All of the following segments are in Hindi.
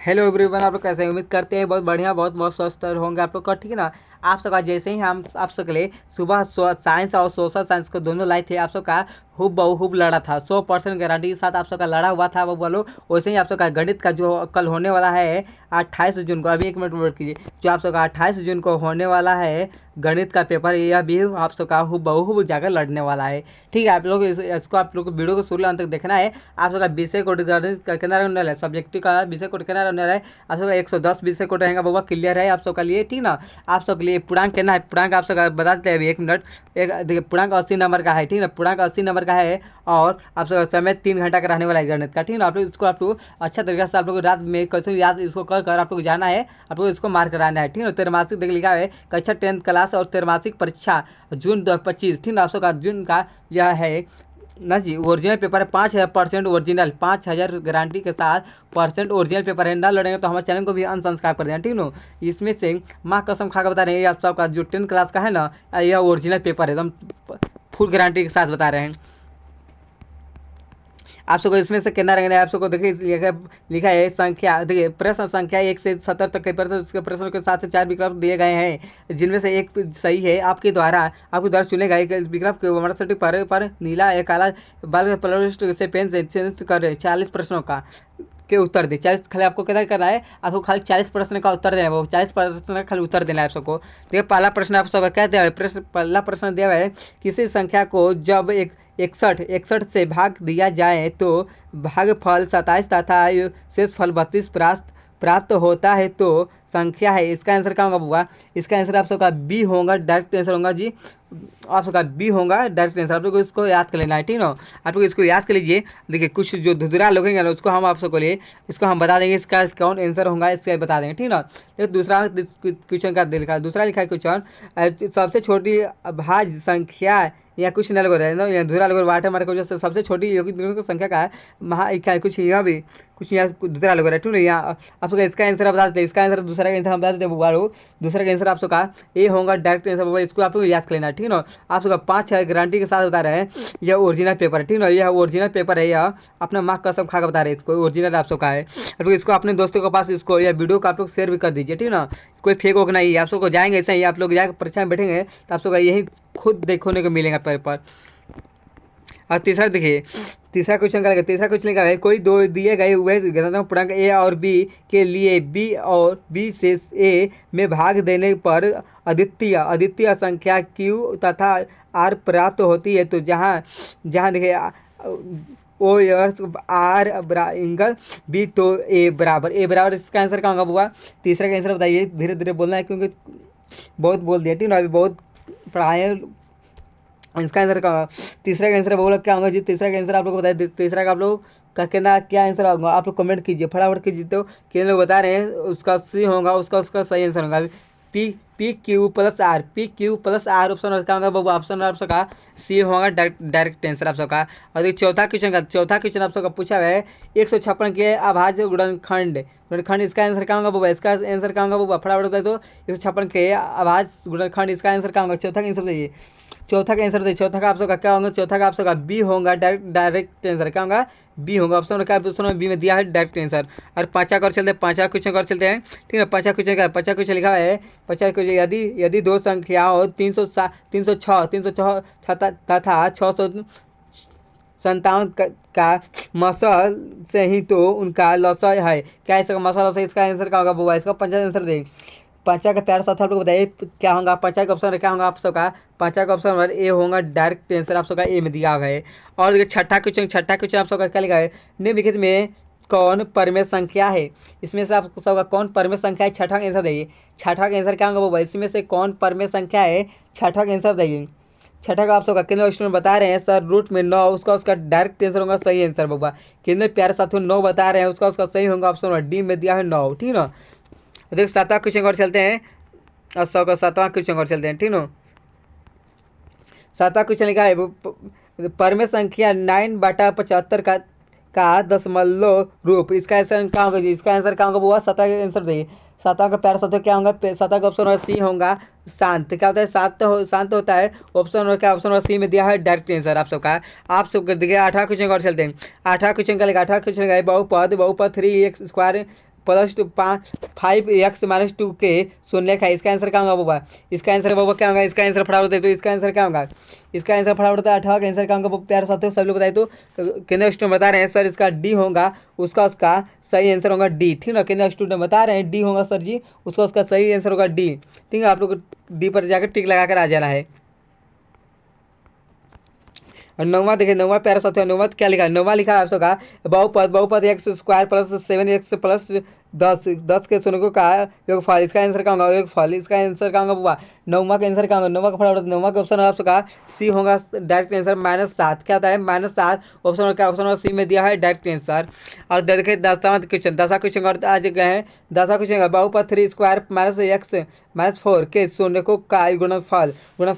हेलो एवरीवन, आप लोग कैसे हैं? उम्मीद करते हैं बहुत बढ़िया, बहुत बहुत स्वस्थ होंगे आप लोग का। ठीक है ना। आप सबका जैसे ही हम आप सबके लिए सुबह साइंस और सोशल साइंस को दोनों लाए थे, आप सबका हुब बहुब लड़ा था। 100% गारंटी के साथ आप सबका लड़ा हुआ था वो बोलो। वैसे ही आप सबका गणित का जो कल होने वाला है 28 जून को, अभी 1 मिनट वेट कीजिए, जो आप सबका 28 जून को होने वाला है गणित का पेपर, यह भी आप सबका हुब बहुब जाकर लड़ने वाला है। ठीक है, आप लोग इसको आप लोग को वीडियो को शुरू अंत तक देखना है। आप सबका विषय कोड कितना रहने वाला है, सब्जेक्टिव का विषय कोड कितना रहने वाला है, आप सबका 110 विषय कोड रहेगा, वो क्लियर है आप सबका लिए। ठीक ना। आप सबके लिए पूर्णांक कितना है, पूर्णांक आप सबका बता देते हैं अभी 1 मिनट। एक देखिए, पूर्णांक 80 नंबर का है। ठीक है, पूर्णांक 80 नंबर का है और आप सबका समय 3 घंटा का रहने वाला है गणित का। ठीक है, आप लोग इसको आप लोग अच्छा तरीके से आप लोग रात में कैसे याद इसको कर आप लोग जाना है, आप लोग इसको मार्क कराना है। ठीक है, त्रैमासिक देख लिखा है कक्षा 10th क्लास और त्रैमासिक परीक्षा जून 2025। ठीक है, आप सबका जून का यह है ना जी। ओरिजिनल पेपर है 5000% ओरिजिनल, 5000 गारंटी के साथ परसेंट ओरिजिनल पेपर है। ना लड़ेंगे तो हमारे चैनल को भी अनसब्सक्राइब कर देना। ठीक है, इसमें से माँ कसम खा कर बता रहे हैं आप सबका जो 10th क्लास का है ना, यह ओरिजिनल पेपर है, एकदम फुल गारंटी के साथ बता रहे हैं आप सबको। इसमें से कितना रहेंगे आप सबको देखिए लिखा है संख्या, देखिए प्रश्न संख्या 1 से 70 तक के प्रश्न, इसके प्रश्नों के साथ 4 विकल्प दिए गए हैं, जिनमें से एक सही है। आपके द्वारा चुने गए विकल्प के वर्णसटी पर नीला या काला बाल से पेन से चयनित कर 40 प्रश्नों का के उत्तर दे। 40 खाली आपको क्या करना है, आपको खाली 40 प्रश्न का उत्तर देना है, वो 40 प्रश्न का खाली उत्तर देना है आप सबको। देखिए पहला प्रश्न आप सब क्या दिया है, पहला प्रश्न दिया है किसी संख्या को जब 61 से भाग दिया जाए तो भागफल 27 तथा शेष फल 32 प्राप्त होता है तो संख्या है। इसका आंसर क्या होगा बुआ? इसका आंसर आप सबका बी होगा, डायरेक्ट आंसर होगा जी। आप सबका बी होगा डायरेक्ट आंसर। आप लोग को इसको याद कर लेना है। ठीक ना, आप लोग इसको याद कर लीजिए। देखिए कुछ जो धुधरा लोग हैं ना, उसको हम आप सबको लिए इसको हम बता देंगे, इसका कौन आंसर होगा इसका बता देंगे। ठीक ना। तो दूसरा क्वेश्चन का लिखा, दूसरा लिखा है क्वेश्चन, सबसे छोटी भाज्य संख्या या कुछ न लगा रहे ना, या धुरा लगा वाटर मार्क वजह से सबसे छोटी योगी संख्या का है महा कुछ यहाँ भी कुछ यहाँ दूसरा लग रहा है। ठीक है, यहाँ आप सबका इसका आंसर बता देते हैं। इसका आंसर दूसरा का आंसर हम बता देते हैं। दूसरा का आंसर आप सबका ए होगा, डायरेक्ट आंसर होगा। इसको आप लोग याद कर लेना। ठीक है, आप सबका 5 गारंटी के साथ बता रहे हैं यह ओरिजिनल पेपर है। ठीक है, यह ओरिजिनल पेपर है, यह अपना मार्क कसम खा कर बता रहे हैं इसको ओरिजिनल आप सबका है। आप लोग इसको अपने दोस्तों के पास इसको यह वीडियो को आप लोग शेयर भी कर दीजिए। ठीक है ना, कोई फेक होगा नहीं, आप सबको जाएंगे ऐसे ही, आप लोग जाकर परीक्षा में बैठेंगे तो आप सबका यही खुद देखने को मिलेगा पेपर। और तीसरा देखिए, तीसरा क्वेश्चन का तीसरा क्वेश्चन लिखा है कोई दो दिए गए हुए पूर्णांक ए और बी के लिए बी और बी से ए में भाग देने पर अद्वितीय संख्या क्यू तथा आर प्राप्त होती है तो जहाँ देखिए ओ आर एंगल बी तो ए बराबर इसका आंसर क्या होगा बुआ? तीसरा का आंसर बताइए, धीरे धीरे बोलना है क्योंकि बहुत बोल दिया। ठीक है, अभी बहुत पढ़ाए। इसका आंसर का तीसरा का आंसर बोला क्या होगा जी? तीसरा का आंसर आप लोग को बताइए। तीसरा का आप लोग का कहना क्या आंसर होगा, आप लोग कमेंट कीजिए फटाफट कीजिए। तो कितने लोग बता रहे हैं उसका सी होगा, उसका सही आंसर होगा P Q plus R option क्या होगा बाबू? ऑप्शन आप सबका सी होगा, डायरेक्ट आंसर आप सबका। और चौथा क्वेश्चन आप सबका पूछा है 156 के अभाज्य गुणनखंड, इसका आंसर क्या होगा बाबा? इसका आंसर क्या होगा बाबा? फटाफट बताइए। तो 156 के अभाज्य गुणनखंड, इसका आंसर क्या होगा? चौथा का आंसर बताइए। चौथा का आंसर देखिए, चौथा का आप सबका क्या होगा? चौथा का आप सबका बी होगा, डायरेक्ट आंसर क्या होगा? बी होगा। ऑप्शन क्या ऑप्शन बी में दिया है डायरेक्ट आंसर। और पाँचा कर चलते हैं, पाँचा क्वेश्चन कर चलते हैं। ठीक है, पाँचा क्वेश्चन लिखा है, पाँचा क्वेश्चन यदि दो संख्याओं 306 तथा 657 का मसल से ही तो उनका लसा है। क्या इसका मसल है? इसका आंसर क्या होगा बुआ? इसका पंचा आंसर देंगे। पाँचा का प्यार साथ आप लोग बताइए क्या होगा? पाँचा का ऑप्शन क्या होगा आप सबका? पाँचा का ऑप्शन नंबर ए होगा, डायरेक्ट आंसर आप सबका ए में दिया हुआ है। और देखिए छठा क्वेश्चन आप सबका क्या लिखा है? निम्नलिखित में कौन परमेय संख्या है? इसमें से आप सबका कौन परमेय संख्या है? छठा का आंसर देइए। छठा का आंसर क्या होगा बाबा? इसमें से कौन परमेय संख्या है? छठा का आंसर देइए। छठा का आप सबका कितने स्टूडेंट बता रहे हैं सर रूट में 9, उसका डायरेक्ट आंसर होगा सही आंसर बाबा। कितने प्यारे साथियों 9 बता रहे हैं, उसका सही होगा ऑप्शन डी में दिया है 9। ठीक है ना। देखिए सातवां क्वेश्चन और चलते हैं, और सातवां क्वेश्चन और चलते हैं। ठीक है, सातवां क्वेश्चन लिखा है परमेय संख्या 9/75 का दशमलव रूप, इसका आंसर क्या होगा जी? इसका आंसर क्या होगा बुआ? सातवां का आंसर देखिए। सातवां का प्यार सातवां क्या होगा? सातवां का ऑप्शन सी होगा शांत। क्या होता है? शांत होता है। ऑप्शन और क्या ऑप्शन सी में दिया है डायरेक्ट आंसर आप सबका। आप सबको देखिए आठवां क्वेश्चन और चलते हैं। आठवां क्वेश्चन का लिखा है बहुपद 3x² प्लस 5x-2 के शून्य का, इसका आंसर क्या होगा बाबा? इसका आंसर बाबा क्या होगा? इसका आंसर फटाफट दे, तो इसका आंसर क्या होगा? इसका आंसर फटाफट बता, 18 का आंसर क्या होगा प्यारे साथियों? सब लोग बताए तो केंद्र स्टूडेंट बता रहे हैं सर इसका डी होगा, उसका सही आंसर होगा डी। ठीक ना, केंद्र स्टूडेंट बता रहे हैं डी होगा सर जी, उसका सही आंसर होगा डी। ठीक है, आप लोग डी पर जाकर टिक लगा कर आ जाना है। और नौवा देखिए, नौवा प्यारा साथियों, नौवा क्या लिखा है? नौवा लिखा है आपका बहुपद x² प्लस 7x प्लस 10 के शून्य का योगफल, इसका आंसर क्या होगा? योगफल, इसका आंसर क्या होगा बाबा? नौवा का आंसर क्या होगा? नौवा का फटाफट, नौवा का ऑप्शन आपका सी होगा डायरेक्ट आंसर -7। क्या आता है? -7 ऑप्शन क्या? ऑप्शन सी में दिया है डायरेक्ट आंसर। और देखिए दसवां क्वेश्चन, 10वां क्वेश्चन और आज गए हैं 10वां क्वेश्चन, बहुपद 3² -x-4 के शून्य का गुणनफल,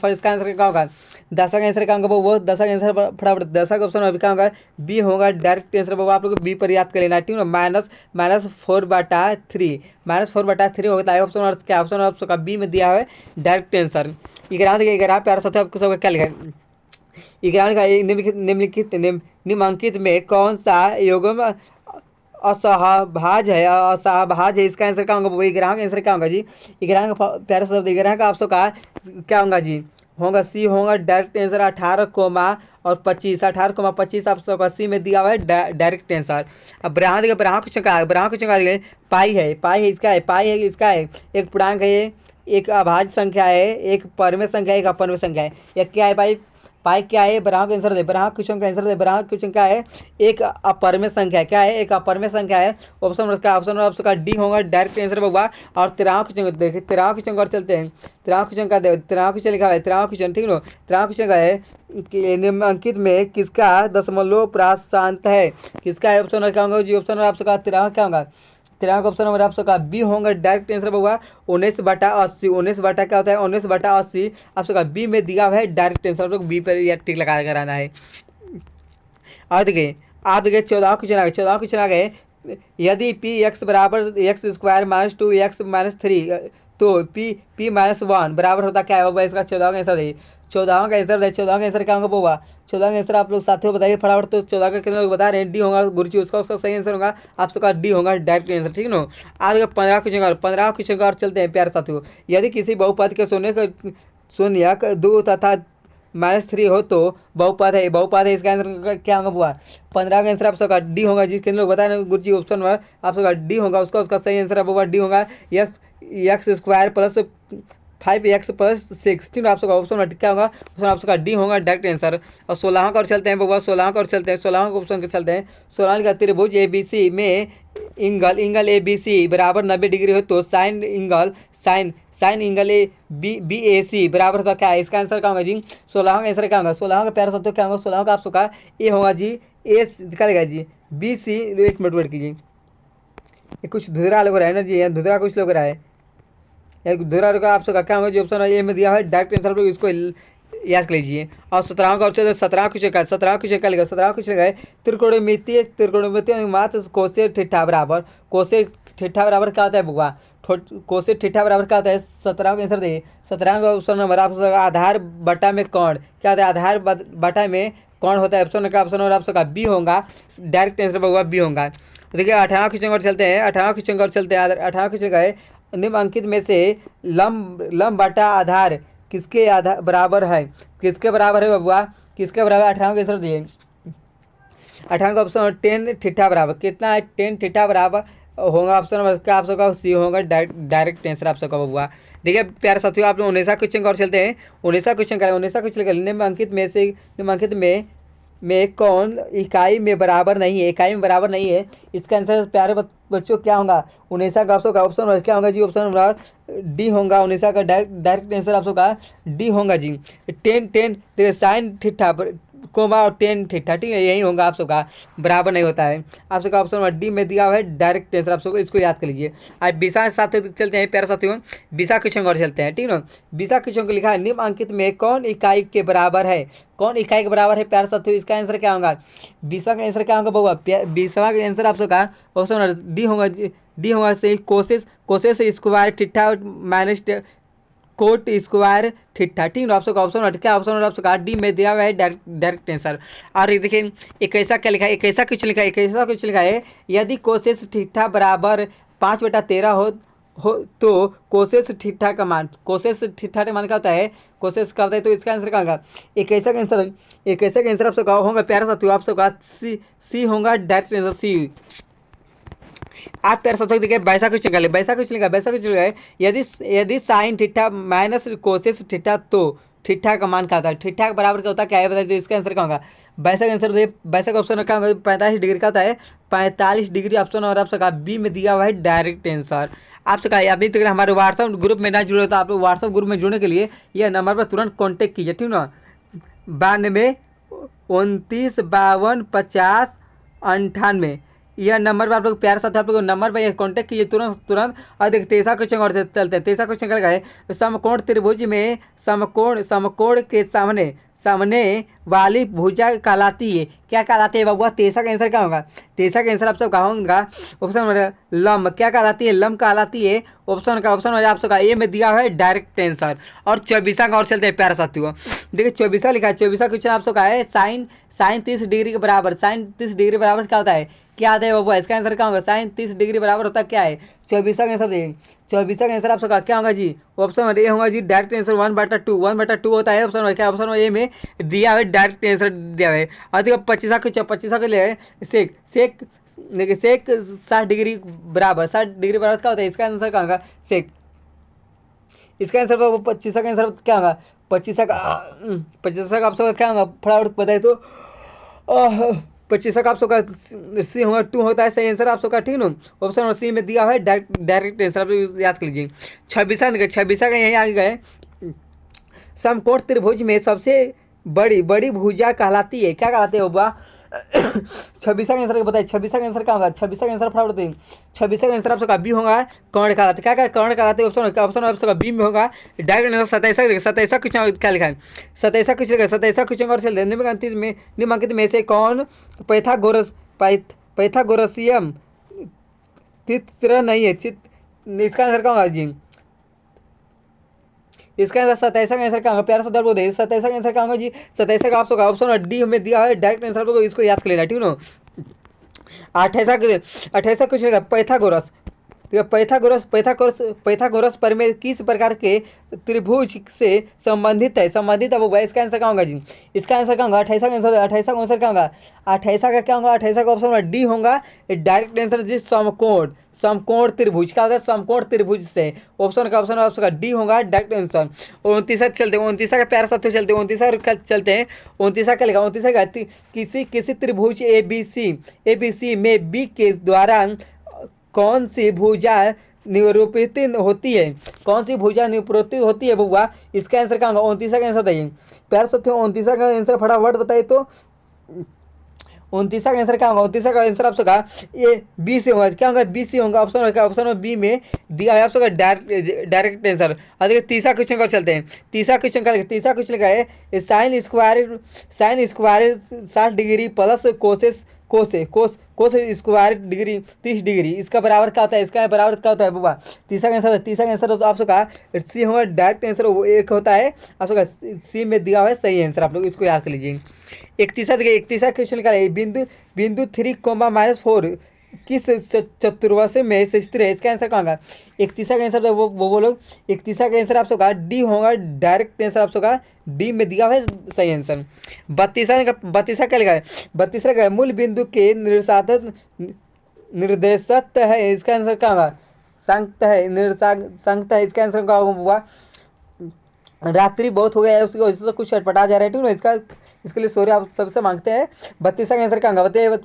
इसका आंसर क्या होगा? 10वां का आंसर क्या होगा वो? 10वां का आंसर फटाफट, 10वां का ऑप्शन अभी क्या होगा? बी होगा डायरेक्ट आंसर बाबा, आप लोग बी पर याद कर लेना। ठीक है, -4/3 -4/3 होता है ऑप्शन, और क्या ऑप्शन आपका बी में दिया है डायरेक्ट आंसर। 11 देखिए, 11 प्यारा साथ आपको सबका क्या लिखा है? 11 का निम्नलिखित में कौन सा युग्म असहभाज है, इसका आंसर क्या होगा? वही 11 का आंसर क्या होगा जी? 11 का प्यारा शब्द, 11 का आपका क्या होगा जी? होगा सी होगा डायरेक्ट आंसर 18,25 18,25 आप सबका सी में दिया हुआ है डायरेक्ट आंसर। अब ब्राह्मण देखिए, ब्राह्मण क्वेश्चन का देखिए पाई है, इसका है, पाई है इसका है, एक पूर्णांक है, एक अभाज्य संख्या है, एक परमेय संख्या है, एक अपरमेय संख्या है। यह क्या है भाई? पाई क्या है? ब्राह्मण का आंसर दे, ब्राह्मण क्वेश्चन का आंसर दे। ब्राह्मण क्वेश्चन क्या है? एक अपरमेय संख्या है। क्या है? एक अपरमेय संख्या है। ऑप्शन आपका डी होगा डायरेक्ट आंसर होगा। और 13वां क्वेश्चन देखिए, 13वां क्वेश्चन और चलते हैं। 13वां क्वेश्चन का 13वां क्वेश्चन लिखा है, 13वां क्वेश्चन, ठीक है। 13वां क्वेश्चन का है कि निम्नलिखित में किसका दशमलव प्रांत है? किसका है? ऑप्शन क्या होगा जी? ऑप्शन आपका 13वां क्या होगा? 13वां का ऑप्शन नंबर आपका बी होगा डायरेक्ट आंसर होगा 19/80। 19 बटा क्या होता है? 19/80 आपका बी में दिया हुआ है डायरेक्ट आंसर। आप लोग बी पर या टिक लगा कर आना है। और देखिए आप देखिए 14वां क्वेश्चन आ गए, 14वां क्वेश्चन आ गए, यदि p(x) बराबर x² - 2x - 3 तो p-1 बराबर होता क्या है बाबा? इसका 14वां का आंसर है। 14वां का आंसर है, 14वां का आंसर क्या होगा बाबा? 14वां का आंसर आप लोग साथियों बताइए फटाफट। तो 14 का कितने लोग बता रहे हैं? डी होगा गुरुजी, उसका सही आंसर होगा आप सबका डी होगा डायरेक्ट आंसर। ठीक है ना। आज 15 क्वेश्चन का चलते हैं प्यारे साथियों। यदि किसी बहुपद के शून्य 2 तथा -3 हो तो बहुपद है, इसका आंसर क्या होगा बुआ? 15 का आंसर आप सबका डी होगा जी। किन लोग बताए गुरु जी? ऑप्शन में आप सबका डी होगा, उसका सही आंसर बुआ डी होगा x² प्लस 5x प्लस 6। ठीक है, आप सबका ऑप्शन क्या होगा? ऑप्शन आप सबका डी होगा डायरेक्ट आंसर। और 16वां का और चलते हैं बाबा, 16वां का और चलते हैं, 16वां का ऑप्शन के चलते हैं। 16वां का त्रिभुज ABC में एंगल ABC बराबर 90 डिग्री हो तो साइन एंगल BAC बराबर होता क्या है? इसका आंसर क्या होगा जी? 16वां का आंसर क्या होगा? 16वां का प्यारा साथियों क्या होगा? 16वां का आप सबका ए होगा जी, ए निकालेगा जी, BC। एक मिनट वेट कीजिए, ये कुछ धुधरा लग रहा है ना जी, यहाँ धुधरा कुछ लग रहा है, धुधरा का आप सबका क्या होगा जो ऑप्शन ए में दिया है डायरेक्ट आंसर, इसको याद कर लीजिए। और 17वां का ऑप्शन 17वां क्वेश्चन का 17वां क्वेश्चन का है त्रिकोणमितीय मात्र कोसेक ठेठा बराबर, कोसेक ठेठा बराबर क्या होता है बुआ? कोसेक ठेठा बराबर क्या होता है? 17वां का आंसर दे। 17वां का ऑप्शन नंबर आप आधार बटा में कोण क्या होता है? आधार बटा में कोण होता है। ऑप्शन का ऑप्शन नंबर आप सबका बी होगा डायरेक्ट आंसर होगा बी होगा। देखिए 18वां क्वेश्चन और चलते हैं, 18वां क्वेश्चन और चलते हैं। 18वां क्वेश्चन का है निम्नलिखित में से लंब बटा आधार किसके आधार बराबर है? किसके बराबर है बबुआ? किसके बराबर? 18वां का आंसर दिए। 18वां का ऑप्शन 10 थीटा बराबर कितना है? 10 थीटा बराबर होगा। ऑप्शन नंबर आप सबका सी होगा डायरेक्ट आंसर आप सबका बबुआ। देखिए प्यारे साथियों आप लोग 19वां क्वेश्चन और चलते हैं। 19वां क्वेश्चन का 19वां क्वेश्चन निम्नलिखित में कौन इकाई में बराबर नहीं है? इकाई में बराबर नहीं है, इसका आंसर प्यारे बच्चों क्या होगा? 19वां का आपका ऑप्शन क्या होगा जी? ऑप्शन नंबर डी होगा 19वां का डायरेक्ट आंसर आप सबका डी होगा जी। 10 साइन थीटा कोमा और 10 थीटा, ठीक है, यही होगा आप सबका, बराबर नहीं होता है। आप सबका ऑप्शन नंबर डी में दिया हुआ है डायरेक्ट आंसर, आप सबको इसको याद कर लीजिए। आज 20वां के साथ चलते हैं प्यारे साथियों, 20वां क्वेश्चन और चलते हैं, ठीक है ना। 20वां क्वेश्चन को लिखा है निम्नलिखित में कौन इकाई के बराबर है? कौन इकाई के बराबर है प्यारे साथियों? इसका आंसर क्या होगा? 20वां का आंसर क्या होगा बउआ? 20वां का आंसर आप सबका ऑप्शन नंबर डी होगा सही। Cosec square theta minus cot square theta, ठीक है। आप सबका ऑप्शन क्या ऑप्शन आप सबका डी में दिया हुआ है डायरेक्ट आंसर। और देखिए 21वां क्या लिखा है? 21वां क्वेश्चन लिखा है, 21वां क्वेश्चन लिखा है यदि कोसेस थीटा बराबर 5/13 हो तो कोसेस थीटा का मान, कोसेस थीटा का मान क्या होता है, कोसेस का होता है, तो इसका आंसर क्या होगा, एक ऐसा का आंसर आप सबका होगा प्यारा साथियों, आप सबका सी होगा डायरेक्ट आंसर सी। आप प्यारे साथियों देखिए वैसा कुछ निकाले, वैसा कुछ निकाले, यदि यदि sine theta minus causes theta तो थीटा का मान क्या होता है, थीटा के बराबर क्या होता है, क्या है बताइए, तो इसका आंसर क्या होगा, वैसा का आंसर देखिए, वैसा का ऑप्शन क्या होगा, 45 डिग्री का होता है, 45 डिग्री ऑप्शन, और आप सबका बी में दिया हुआ है डायरेक्ट आंसर। आप सबका अभी तक हमारे व्हाट्सअप ग्रुप में ना जुड़े तो आप लोग व्हाट्सअप ग्रुप में जुड़ने के लिए यह नंबर पर तुरंत कॉन्टेक्ट कीजिए, ठीक ना, 92 29 52 50 98, यह नंबर पर आप लोग प्यार साथ आप लोग नंबर पर कांटेक्ट कीजिए तुरंत। और देखिए तेईसा क्वेश्चन और चलते हैं, तेईसा क्वेश्चन क्या है, समकोण त्रिभुज में समकोण के सामने वाली भुजा कहलाती है, क्या कहलाती है बाबू, तेईसा का आंसर क्या होगा, तेईसा का आंसर आप सब होगा ऑप्शन नंबर लंब, क्या कहलाती है, लंब कहलाती है, ऑप्शन आप सबका ए में दिया हुआ है डायरेक्ट आंसर। और 24 का और चलते हैं प्यारे साथियों, देखिए 24 लिखा है, 24 क्वेश्चन आप सबका है साइन 30 डिग्री के बराबर, साइन 30 डिग्री बराबर क्या होता है, क्या आता है बाबू, इसका आंसर क्या होगा, साइन 30 डिग्री बराबर होता है क्या है, 24 का आंसर दें, 24 का आंसर आप सबका क्या होगा जी, ऑप्शन नंबर ए होगा जी डायरेक्ट आंसर 1/2 होता है, ऑप्शन नंबर क्या, ऑप्शन नंबर ए में दिया हुआ डायरेक्ट आंसर दिया हुआ है। और देखिए 25 का ले सेक सेक देखिए सेक 60 डिग्री बराबर, 60 डिग्री बराबर क्या होता है, इसका आंसर क्या होगा सेक, इसका आंसर 25 का आंसर क्या होगा, 25 का आप सबका क्या होगा फटाफट बताए तो 25 का आप सबका सी होगा 2 होता है, सही आंसर आप सबका, ठीक ना, ऑप्शन नंबर सी में दिया हुआ है डायरेक्ट आंसर, आप याद कर लीजिए। 26 का यहीं आगे गए, समकोण त्रिभुज में सबसे बड़ी भुजा कहलाती है, क्या कहलाती है बाबा 26 का आंसर बताइए, 26 का आंसर क्या होगा, 26 का आंसर फटाफट बताइए, 26 का आंसर आप सबका बी होगा कर्ण कहलाते, क्या कर्ण कहलाते हैं, ऑप्शन आप सबका बी में होगा डायरेक्ट आंसर। 27 कुछ क्या लिखा है, 27 कुछ लिखा है, 27 कुछ और चल निम्नलिखित में से कौन पैथागोरसियम चित्र नहीं है, इसका आंसर क्या होगा जी, इसका आंसर 27 का आंसर क्या होगा, प्यारा सा दर्द दे, 27 का आंसर क्या होगा जी, 27 का आप ऑप्शन डी में दिया है डायरेक्ट आंसर, को इसको याद कर लेना, ठीक ना। 28 कुछ रहेगा पैथागोरस, पैथागोरस परिमेय किस प्रकार के त्रिभुज से संबंधित है, वो इसका आंसर क्या होगा जी, इसका आंसर क्या होगा 28 का आंसर, 28 का आंसर क्या होगा, 28 का क्या होगा, 28 का ऑप्शन डी होगा डायरेक्ट आंसर जी, समकोण त्रिभुज, क्या होता है समकोण त्रिभुज से, ऑप्शन आपका डी होगा डायरेक्ट आंसर। 29 चलते हैं, 29 का प्यारा साथ चलते हैं, 29 चलते हैं, 29 का लिखा, 29 का किसी त्रिभुज ABC में बी के द्वारा कौन सी भुजा निरूपित होती है, कौन सी भुजा निरूपित होती है बउआ, इसका आंसर क्या होगा, 29 का आंसर बताइए प्यार साथियों, 29 का आंसर फटाफट बताइए तो 29 का आंसर क्या होगा, 29 का आंसर आप सबका ये बी से होगा, क्या होगा बी से होगा, ऑप्शन बी में दिया है आप सबका डायरेक्ट आंसर। और देखिए तीसरा क्वेश्चन कर चलते हैं, तीसरा क्वेश्चन का है sine square 60 degree plus cos square degree 30 degree, इसका बराबर क्या होता है, इसका बराबर क्या होता है बाबा, तीसरा आंसर तो आप सबका सी होगा डायरेक्ट आंसर, वो एक होता है आप सबका सी में दिया हुआ है सही आंसर, आप लोग इसको याद कर लीजिए। 31 क्वेश्चन का है बिंदु 3, किस चतुर्भुज में स्थित है, इसका आंसर कहाँ होगा, 31 का आंसर वो बोलो, 31 का आंसर आप सबका डी होगा डायरेक्ट आंसर, आप सबका डी में दिया हुआ है सही आंसर। 32 का लिखा है, 32 का मूल बिंदु के निर्देशक है, इसका आंसर क्या होगा, संक्त है, इसका आंसर क्या होगा, रात्रि बहुत हो गया है उसकी वजह से कुछ छटपटा जा रहा है, ठीक है, इसके लिए सॉरी आप सबसे मांगते हैं। 32 का आंसर क्या होगा बताइए,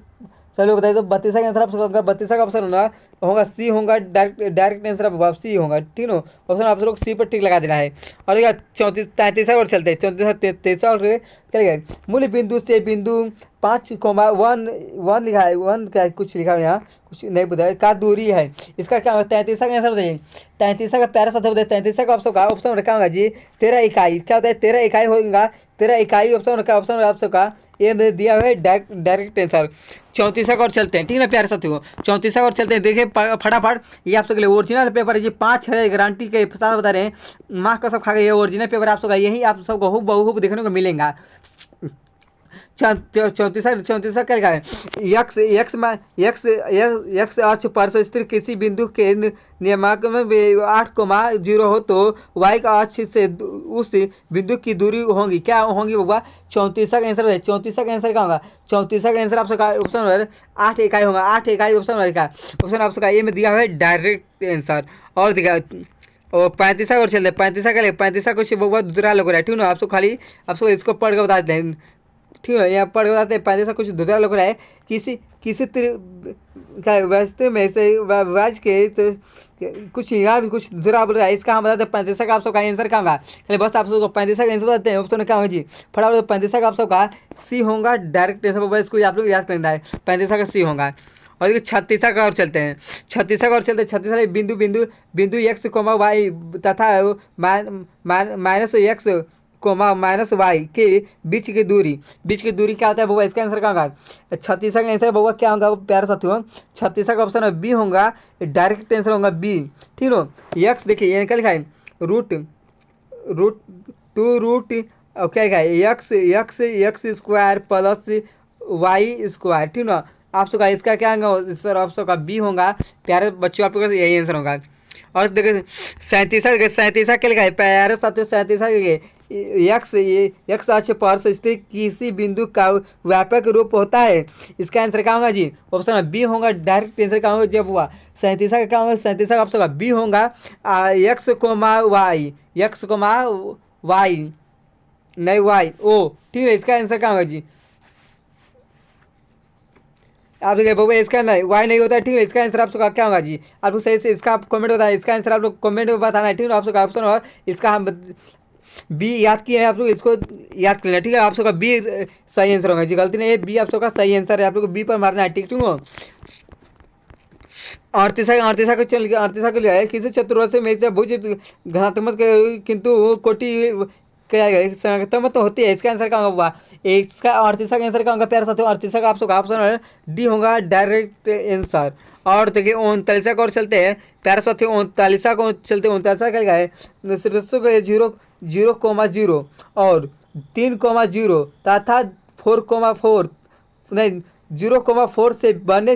चलो बताइए तो 32 का आंसर आप होगा, 32 का ऑप्शन होगा सी होगा डायरेक्ट आंसर आप सी होगा, ठीक है, ऑप्शन आप लोग सी पर टिक लगा देना है। और देखिए 33 और चलते हैं, 33 और चलिए मूल बिंदु से बिंदु 5,1 लिखा है, 1 क्या कुछ लिखा है यहाँ, कुछ नहीं बताया का दूरी है, इसका क्या होगा, 33 का आंसर बताइए, 33 का प्यारा सा बताइए, 33 का ऑप्शन क्या होगा जी 13 इकाई, क्या होता है 13 इकाई होगा, 13 इकाई ऑप्शन आप सबका ये दिया हुआ है डायरेक्ट आंसर। 34 और चलते हैं, ठीक है प्यारे साथियों, 34 और चलते हैं, देखिए फटाफट ये आप सबके लिए ओरिजिनल पेपर है जी, 5,000 गारंटी के साथ बता रहे हैं, माँ का सब खा गए, ये ओरिजिनल पेपर आप सबका यही आप सबको बहु देखने को मिलेगा। चौंतीसा क्या लिखा है, यक्स अक्ष पर स्थित किसी बिंदु के नियमांक में 8,0 हो तो वाई का अक्ष से उस बिंदु की दूरी होगी, क्या होगी बाबा, 34 का आंसर है। 34 का आंसर क्या होगा, 34 का आंसर आपसे ऑप्शन नंबर 8 इकाई होगा, 8 इकाई ऑप्शन नंबर का, ऑप्शन आपका ए में दिया हुआ है डायरेक्ट आंसर। और दिखा और 35 और चलते 35 का 35 कुछ बहुत दूसरा लग रहा है, ठीक ना, आपको खाली आपको इसको पढ़ के बता देते हैं, ठीक है, यहाँ पढ़ के बताते हैं। 35 कुछ दूसरा लग रहा है, किसी किसी क्या वास्तव में से वाज के कुछ यहाँ भी कुछ दूसरा बोल रहा है, इसका हम बताते हैं 35 का आप सबका आंसर क्या होगा, चलिए बस आप सबको 35 का आंसर बताते हैं। ऑप्शन क्या होगा जी, फटाफट 35 का आप सबका सी होगा, डायरेक्ट आंसर, इसको आप लोग याद करना है, 35 का सी होगा। और देखिए 36 का और चलते हैं, 36 का और चलते हैं। 36 बिंदु बिंदु बिंदु एक्स कोमा वाई तथा minus X comma minus Y के बीच की दूरी क्या होता है बाबा, इसका आंसर क्या होगा, 36 का आंसर बाबा क्या होगा प्यारे साथियों, 36 का ऑप्शन बी होगा, डायरेक्ट आंसर होगा बी, ठीक हो। एक्स देखिए ये क्या लिखा है, रूट क्या लिखा है, X square plus Y square, ठीक ना, आप सबका इसका क्या होगा सर, आप सबका बी होगा प्यारे बच्चों, आपके पास यही आंसर होगा। और देखिए 37 क्या लिखा है प्यारे साथियों, 37 एक्स अक्ष पर स्थित किसी बिंदु का व्यापक रूप होता है, इसका आंसर क्या होगा जी, ऑप्शन बी होगा, डायरेक्ट आंसर क्या होगा जब हुआ 37 का क्या होगा, 37 का आप सबका बी होगा, एक्स कोमा वाई नहीं वाई ओ, ठीक है, इसका आंसर क्या होगा जी, आप देखिए बाबा इसका नहीं वाई नहीं होता है, ठीक है, इसका आंसर आप सबका क्या होगा जी, आपको सही से इसका आप कमेंट होता है, इसका आंसर आप लोग कमेंट में बताना है, ठीक है, आप सबका ऑप्शन और इसका हम बी याद किए हैं, आप लोग इसको याद कर लेना, ठीक है, आप सबका बी सही आंसर होगा जी, गलती नहीं है, बी आप सबका सही आंसर है, आप लोग बी पर मारना है, ठीक हो। 38 को चल गया, 38 को लिया है, किसी चतुर्थ में से भुज घनात्मक किंतु कोटि क्या है संगतमत होती है, इसका आंसर क्या होगा, इसका 38 का आंसर क्या होगा प्यारे साथियों, 38 का आप सबका ऑप्शन डी होगा, डायरेक्ट आंसर। और देखिए 39 और चलते हैं प्यारे साथियों, 39 को चलते 39 क्या लिखा है, 0,0 और 3,0 तथा 4,4 नहीं 0,4 से बने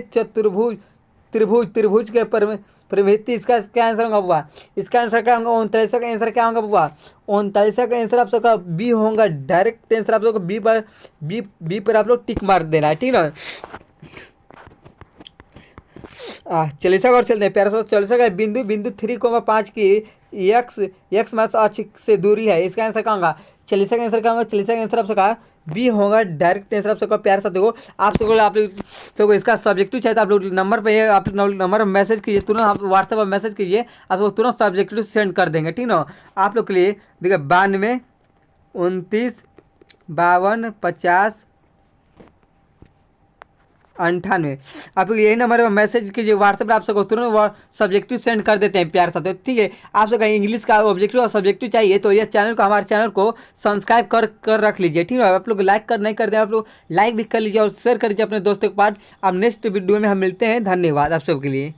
त्रिभुज के परिमिति, इसका क्या आंसर होगा बुआ, इसका आंसर क्या होगा, 39 का आंसर क्या होगा बुआ, 39 का आंसर आप सबका बी होगा, डायरेक्ट आंसर आप सबको बी पर आप लोग टिक मार देना है, ठीक ना। 40 और चलते हैं प्यारे साथ, 40 का बिंदु 3,5 की एक्स मास अक्ष से दूरी है, इसका आंसर क्या होगा, 40 का आंसर क्या होगा, 40 का आंसर आप सबका बी होगा, डायरेक्ट आंसर आप सबका प्यारे साथ देखो, आप सबको इसका सब्जेक्टिव चाहिए तो आप लोग नंबर पे आप नंबर मैसेज कीजिए, तुरंत आप व्हाट्सएप पर मैसेज कीजिए, आपको तुरंत सब्जेक्टिव सेंड कर देंगे, ठीक ना। आप लोग के लिए देखिए 92 29 52 50 98, आप यही नंबर पर मैसेज कीजिए व्हाट्सएप पर, आप सबको तुरंत सब्जेक्टिव सेंड कर देते हैं प्यार साथ, ठीक है। आप सबका इंग्लिश का ऑब्जेक्टिव और सब्जेक्टिव चाहिए तो ये चैनल को हमारे चैनल को सब्सक्राइब कर रख लीजिए, ठीक है। आप लोग लाइक नहीं कर दें, आप लोग लाइक भी कर लीजिए और शेयर कर लीजिए अपने दोस्तों के पास। अब नेक्स्ट वीडियो में हम मिलते हैं, धन्यवाद आप सबके लिए।